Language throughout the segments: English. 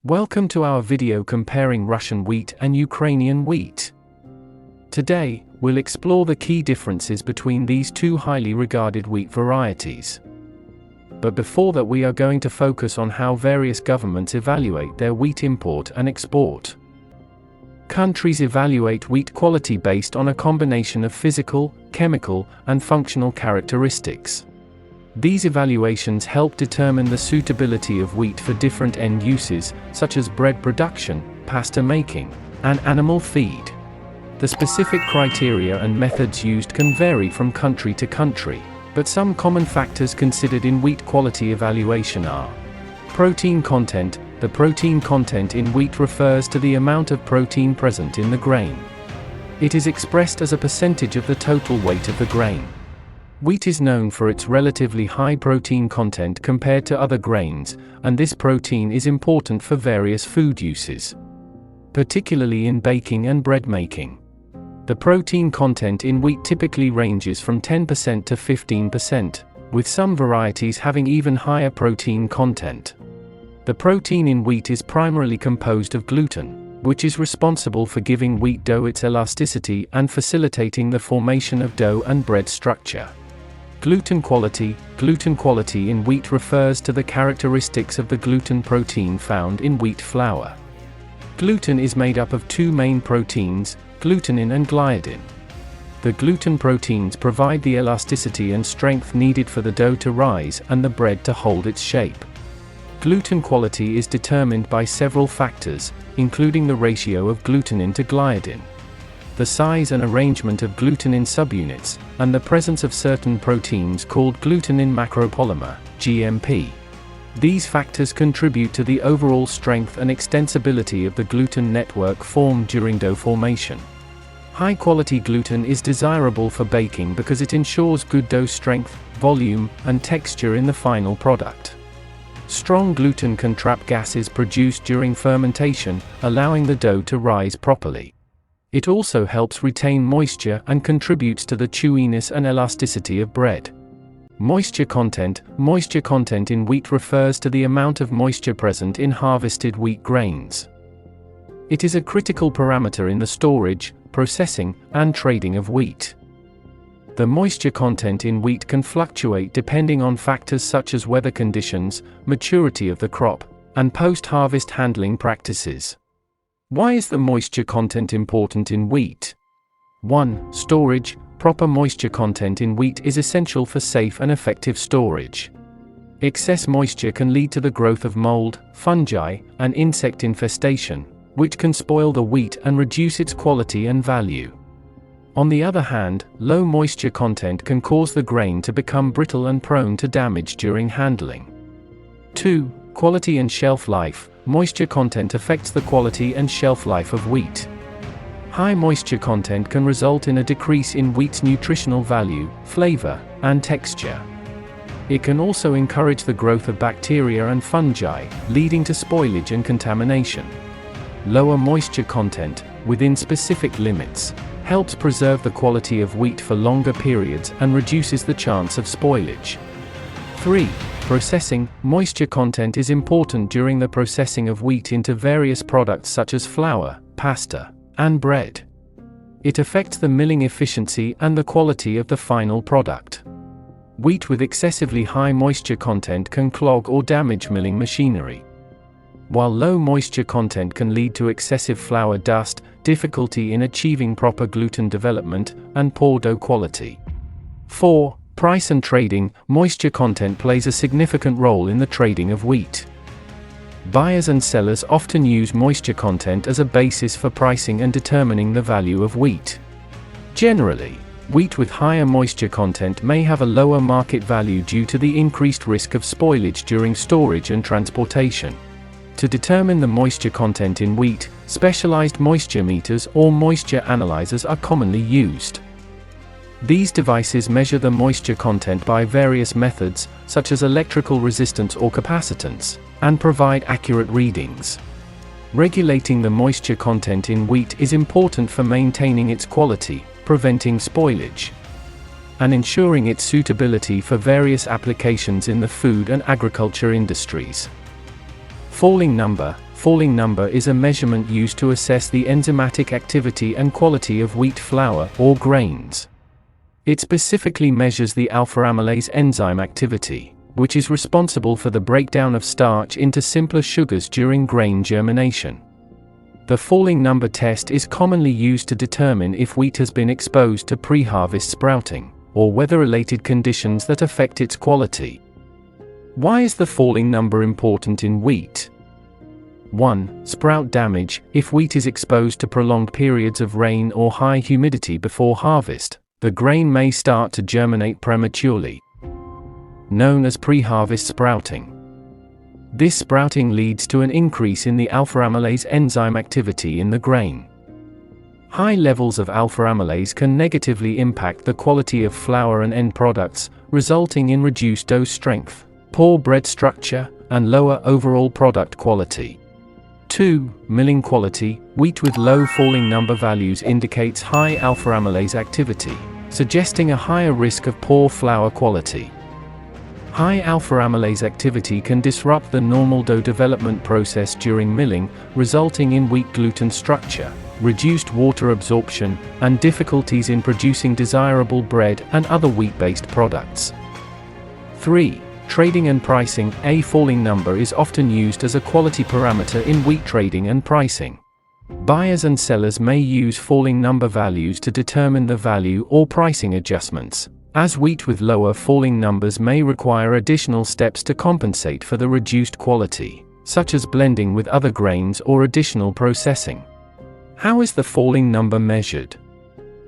Welcome to our video comparing Russian wheat and Ukrainian wheat. Today, we'll explore the key differences between these two highly regarded wheat varieties. But before that, we are going to focus on how various governments evaluate their wheat import and export. Countries evaluate wheat quality based on a combination of physical, chemical, and functional characteristics. These evaluations help determine the suitability of wheat for different end uses, such as bread production, pasta making, and animal feed. The specific criteria and methods used can vary from country to country, but some common factors considered in wheat quality evaluation are: protein content. The protein content in wheat refers to the amount of protein present in the grain. It is expressed as a percentage of the total weight of the grain. Wheat is known for its relatively high protein content compared to other grains, and this protein is important for various food uses, particularly in baking and bread making. The protein content in wheat typically ranges from 10% to 15%, with some varieties having even higher protein content. The protein in wheat is primarily composed of gluten, which is responsible for giving wheat dough its elasticity and facilitating the formation of dough and bread structure. Gluten quality. Gluten quality in wheat refers to the characteristics of the gluten protein found in wheat flour. Gluten is made up of two main proteins, glutenin and gliadin. The gluten proteins provide the elasticity and strength needed for the dough to rise and the bread to hold its shape. Gluten quality is determined by several factors, including the ratio of glutenin to gliadin, the size and arrangement of glutenin subunits, and the presence of certain proteins called glutenin macropolymer, GMP. These factors contribute to the overall strength and extensibility of the gluten network formed during dough formation. High-quality gluten is desirable for baking because it ensures good dough strength, volume, and texture in the final product. Strong gluten can trap gases produced during fermentation, allowing the dough to rise properly. It also helps retain moisture and contributes to the chewiness and elasticity of bread. Moisture content. Moisture content in wheat refers to the amount of moisture present in harvested wheat grains. It is a critical parameter in the storage, processing, and trading of wheat. The moisture content in wheat can fluctuate depending on factors such as weather conditions, maturity of the crop, and post-harvest handling practices. Why is the moisture content important in wheat? 1. Storage. Proper moisture content in wheat is essential for safe and effective storage. Excess moisture can lead to the growth of mold, fungi, and insect infestation, which can spoil the wheat and reduce its quality and value. On the other hand, low moisture content can cause the grain to become brittle and prone to damage during handling. 2. Quality and shelf life. Moisture content affects the quality and shelf life of wheat. High moisture content can result in a decrease in wheat's nutritional value, flavor, and texture. It can also encourage the growth of bacteria and fungi, leading to spoilage and contamination. Lower moisture content, within specific limits, helps preserve the quality of wheat for longer periods and reduces the chance of spoilage. 3. Processing. Moisture content is important during the processing of wheat into various products such as flour, pasta, and bread. It affects the milling efficiency and the quality of the final product. Wheat with excessively high moisture content can clog or damage milling machinery, while low moisture content can lead to excessive flour dust, difficulty in achieving proper gluten development, and poor dough quality. 4. Price and trading. Moisture content plays a significant role in the trading of wheat. Buyers and sellers often use moisture content as a basis for pricing and determining the value of wheat. Generally, wheat with higher moisture content may have a lower market value due to the increased risk of spoilage during storage and transportation. To determine the moisture content in wheat, specialized moisture meters or moisture analyzers are commonly used. These devices measure the moisture content by various methods, such as electrical resistance or capacitance, and provide accurate readings. Regulating the moisture content in wheat is important for maintaining its quality, preventing spoilage, and ensuring its suitability for various applications in the food and agriculture industries. Falling number. falling number is a measurement used to assess the enzymatic activity and quality of wheat flour or grains. It specifically measures the alpha-amylase enzyme activity, which is responsible for the breakdown of starch into simpler sugars during grain germination. The falling number test is commonly used to determine if wheat has been exposed to pre-harvest sprouting, or weather-related conditions that affect its quality. Why is the falling number important in wheat? 1. Sprout damage. If wheat is exposed to prolonged periods of rain or high humidity before harvest, the grain may start to germinate prematurely, known as pre-harvest sprouting. This sprouting leads to an increase in the alpha-amylase enzyme activity in the grain. High levels of alpha-amylase can negatively impact the quality of flour and end products, resulting in reduced dough strength, poor bread structure, and lower overall product quality. 2. Milling quality. Wheat with low falling number values indicates high alpha-amylase activity, suggesting a higher risk of poor flour quality. High alpha-amylase activity can disrupt the normal dough development process during milling, resulting in weak gluten structure, reduced water absorption, and difficulties in producing desirable bread and other wheat-based products. 3. Trading and pricing. A falling number is often used as a quality parameter in wheat trading and pricing. Buyers and sellers may use falling number values to determine the value or pricing adjustments, as wheat with lower falling numbers may require additional steps to compensate for the reduced quality, such as blending with other grains or additional processing. How is the falling number measured?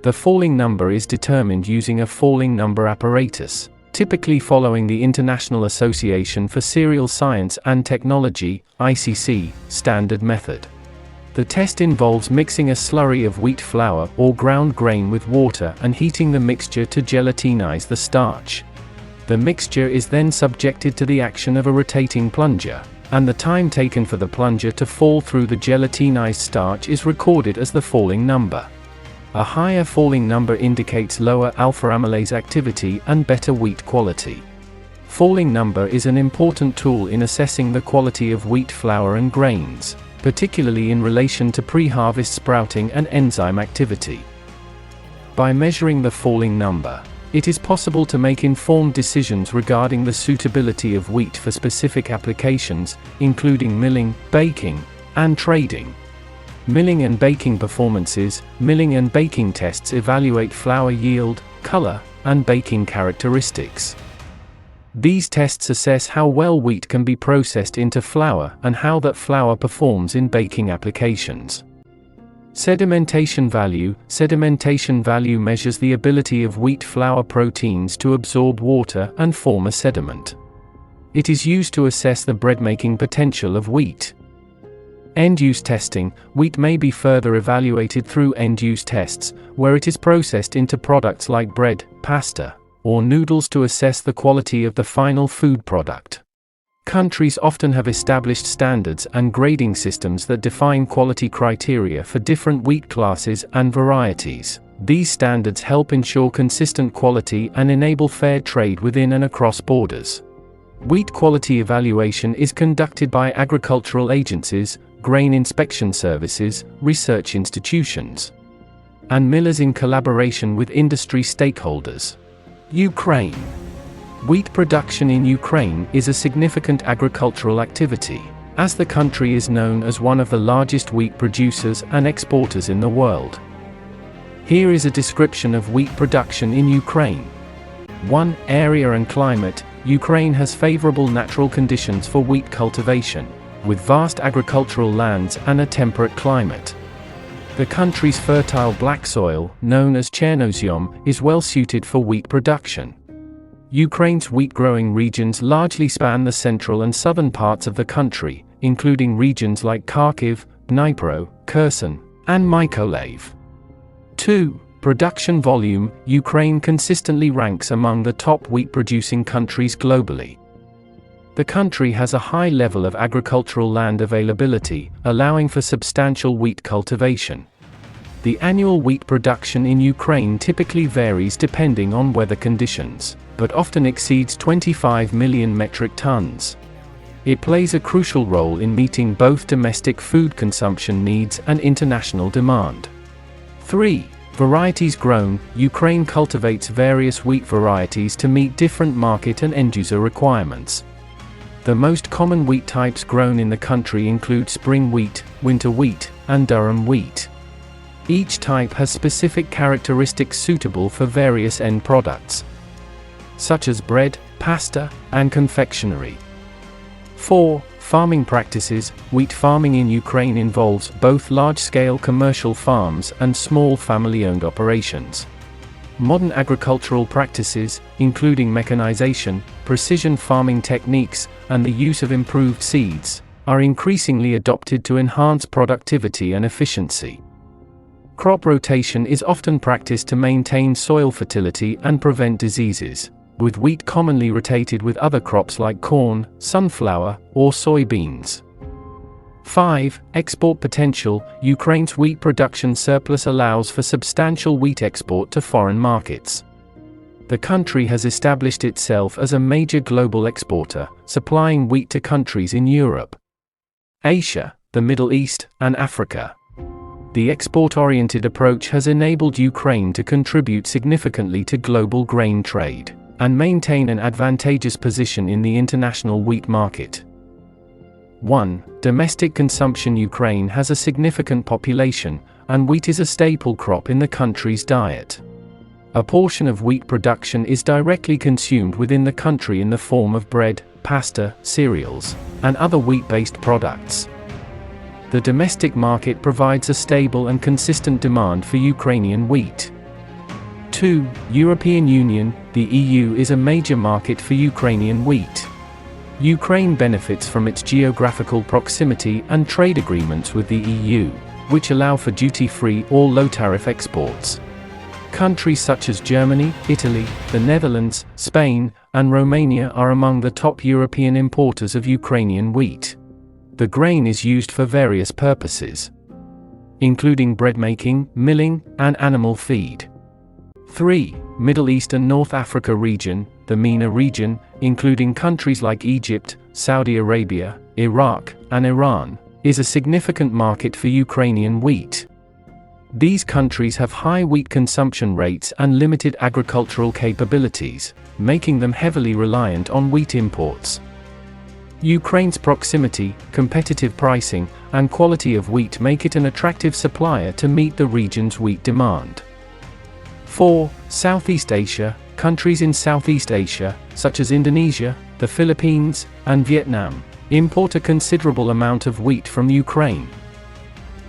The falling number is determined using a falling number apparatus, typically following the International Association for Cereal Science and Technology (ICC) standard method. The test involves mixing a slurry of wheat flour or ground grain with water and heating the mixture to gelatinize the starch. The mixture is then subjected to the action of a rotating plunger, and the time taken for the plunger to fall through the gelatinized starch is recorded as the falling number. A higher falling number indicates lower alpha-amylase activity and better wheat quality. Falling number is an important tool in assessing the quality of wheat flour and grains, particularly in relation to pre-harvest sprouting and enzyme activity. By measuring the falling number, it is possible to make informed decisions regarding the suitability of wheat for specific applications, including milling, baking, and trading. Milling and baking performances. Milling and baking tests evaluate flour yield, color, and baking characteristics. These tests assess how well wheat can be processed into flour and how that flour performs in baking applications. Sedimentation value. Sedimentation value measures the ability of wheat flour proteins to absorb water and form a sediment. It is used to assess the bread-making potential of wheat. End-use testing. Wheat may be further evaluated through end-use tests, where it is processed into products like bread, pasta, or noodles to assess the quality of the final food product. Countries often have established standards and grading systems that define quality criteria for different wheat classes and varieties. These standards help ensure consistent quality and enable fair trade within and across borders. Wheat quality evaluation is conducted by agricultural agencies, grain inspection services, research institutions, and millers in collaboration with industry stakeholders. Ukraine. Wheat production in Ukraine is a significant agricultural activity, as the country is known as one of the largest wheat producers and exporters in the world. Here is a description of wheat production in Ukraine. 1. Area and climate. Ukraine has favorable natural conditions for wheat cultivation, with vast agricultural lands and a temperate climate. The country's fertile black soil, known as Chernozem, is well suited for wheat production. Ukraine's wheat-growing regions largely span the central and southern parts of the country, including regions like Kharkiv, Dnipro, Kherson, and Mykolaiv. 2. Production volume. Ukraine consistently ranks among the top wheat-producing countries globally. The country has a high level of agricultural land availability, allowing for substantial wheat cultivation. The annual wheat production in Ukraine typically varies depending on weather conditions, but often exceeds 25 million metric tons. It plays a crucial role in meeting both domestic food consumption needs and international demand. 3. Varieties grown. Ukraine cultivates various wheat varieties to meet different market and end-user requirements. The most common wheat types grown in the country include spring wheat, winter wheat, and durum wheat. Each type has specific characteristics suitable for various end products, such as bread, pasta, and confectionery. 4. Farming practices. Wheat farming in Ukraine involves both large-scale commercial farms and small family-owned operations. Modern agricultural practices, including mechanization, precision farming techniques, and the use of improved seeds, are increasingly adopted to enhance productivity and efficiency. Crop rotation is often practiced to maintain soil fertility and prevent diseases, with wheat commonly rotated with other crops like corn, sunflower, or soybeans. 5. Export potential. Ukraine's wheat production surplus allows for substantial wheat export to foreign markets. The country has established itself as a major global exporter, supplying wheat to countries in Europe, Asia, the Middle East, and Africa. The export-oriented approach has enabled Ukraine to contribute significantly to global grain trade and maintain an advantageous position in the international wheat market. 1. Domestic consumption. Ukraine has a significant population, and wheat is a staple crop in the country's diet. A portion of wheat production is directly consumed within the country in the form of bread, pasta, cereals, and other wheat-based products. The domestic market provides a stable and consistent demand for Ukrainian wheat. 2. European Union. The EU is a major market for Ukrainian wheat. Ukraine benefits from its geographical proximity and trade agreements with the EU, which allow for duty-free or low-tariff exports. Countries such as Germany, Italy, the Netherlands, Spain, and Romania are among the top European importers of Ukrainian wheat. The grain is used for various purposes, including bread making, milling, and animal feed. 3. Middle East and North Africa region. The MENA region, including countries like Egypt, Saudi Arabia, Iraq, and Iran, is a significant market for Ukrainian wheat. These countries have high wheat consumption rates and limited agricultural capabilities, making them heavily reliant on wheat imports. Ukraine's proximity, competitive pricing, and quality of wheat make it an attractive supplier to meet the region's wheat demand. 4. Southeast Asia. Countries in Southeast Asia, such as Indonesia, the Philippines, and Vietnam, import a considerable amount of wheat from Ukraine.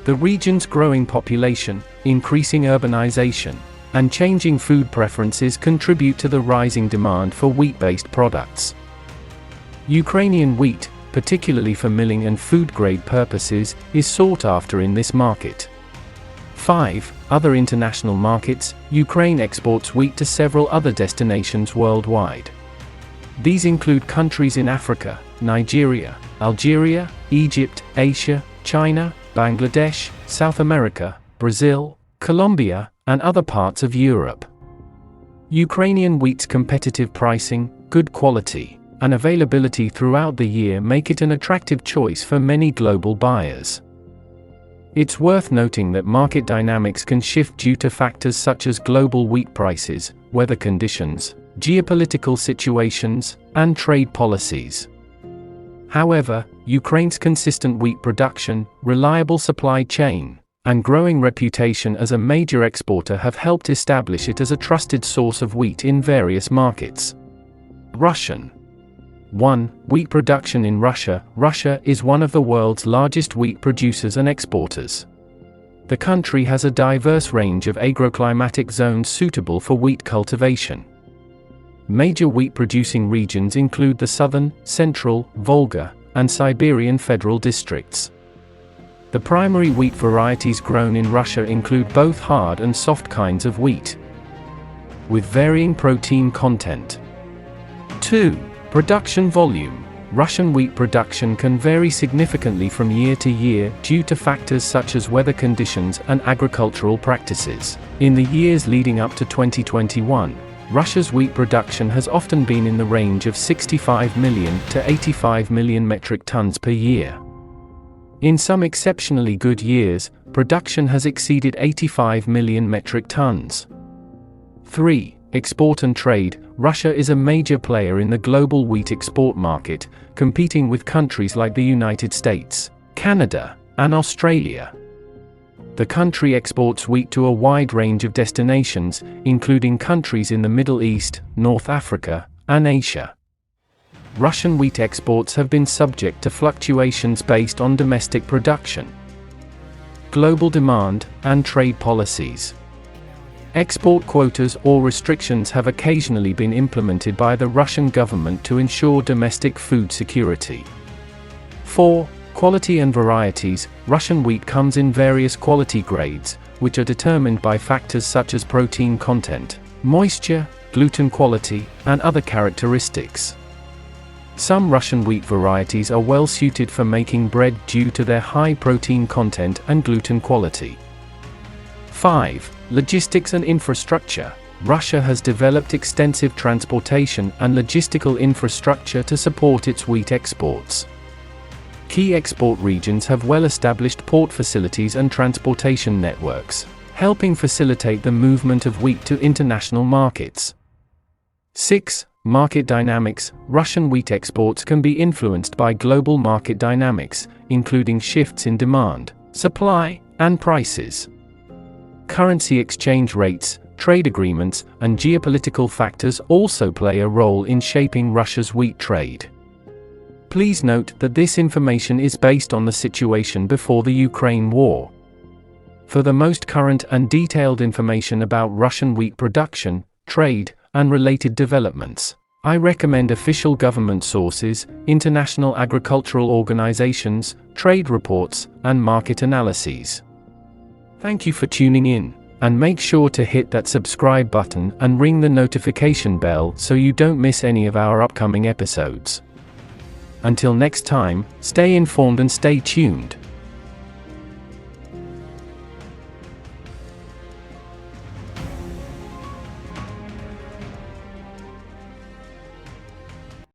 The region's growing population, increasing urbanization, and changing food preferences contribute to the rising demand for wheat-based products. Ukrainian wheat, particularly for milling and food-grade purposes, is sought after in this market. 5. Other international markets. Ukraine exports wheat to several other destinations worldwide. These include countries in Africa, Nigeria, Algeria, Egypt, Asia, China, Bangladesh, South America, Brazil, Colombia, and other parts of Europe. Ukrainian wheat's competitive pricing, good quality, and availability throughout the year make it an attractive choice for many global buyers. It's worth noting that market dynamics can shift due to factors such as global wheat prices, weather conditions, geopolitical situations, and trade policies. However, Ukraine's consistent wheat production, reliable supply chain, and growing reputation as a major exporter have helped establish it as a trusted source of wheat in various markets. Russian. 1. Wheat production in Russia. Russia is one of the world's largest wheat producers and exporters. The country has a diverse range of agroclimatic zones suitable for wheat cultivation. Major wheat-producing regions include the southern, central, Volga, and Siberian federal districts. The primary wheat varieties grown in Russia include both hard and soft kinds of wheat, with varying protein content. 2. Production volume. Russian wheat production can vary significantly from year to year due to factors such as weather conditions and agricultural practices. In the years leading up to 2021, Russia's wheat production has often been in the range of 65 million to 85 million metric tons per year. In some exceptionally good years, production has exceeded 85 million metric tons. 3. Export and trade. Russia is a major player in the global wheat export market, competing with countries like the United States, Canada, and Australia. The country exports wheat to a wide range of destinations, including countries in the Middle East, North Africa, and Asia. Russian wheat exports have been subject to fluctuations based on domestic production, global demand, and trade policies. Export quotas or restrictions have occasionally been implemented by the Russian government to ensure domestic food security. 4. Quality and varieties. Russian wheat comes in various quality grades, which are determined by factors such as protein content, moisture, gluten quality, and other characteristics. Some Russian wheat varieties are well suited for making bread due to their high protein content and gluten quality. 5. Logistics and infrastructure. Russia has developed extensive transportation and logistical infrastructure to support its wheat exports. Key export regions have well-established port facilities and transportation networks, helping facilitate the movement of wheat to international markets. 6. Market dynamics. Russian wheat exports can be influenced by global market dynamics, including shifts in demand, supply, and prices. Currency exchange rates, trade agreements, and geopolitical factors also play a role in shaping Russia's wheat trade. Please note that this information is based on the situation before the Ukraine war. For the most current and detailed information about Russian wheat production, trade, and related developments, I recommend official government sources, international agricultural organizations, trade reports, and market analyses. Thank you for tuning in, and make sure to hit that subscribe button and ring the notification bell so you don't miss any of our upcoming episodes. Until next time, stay informed and stay tuned.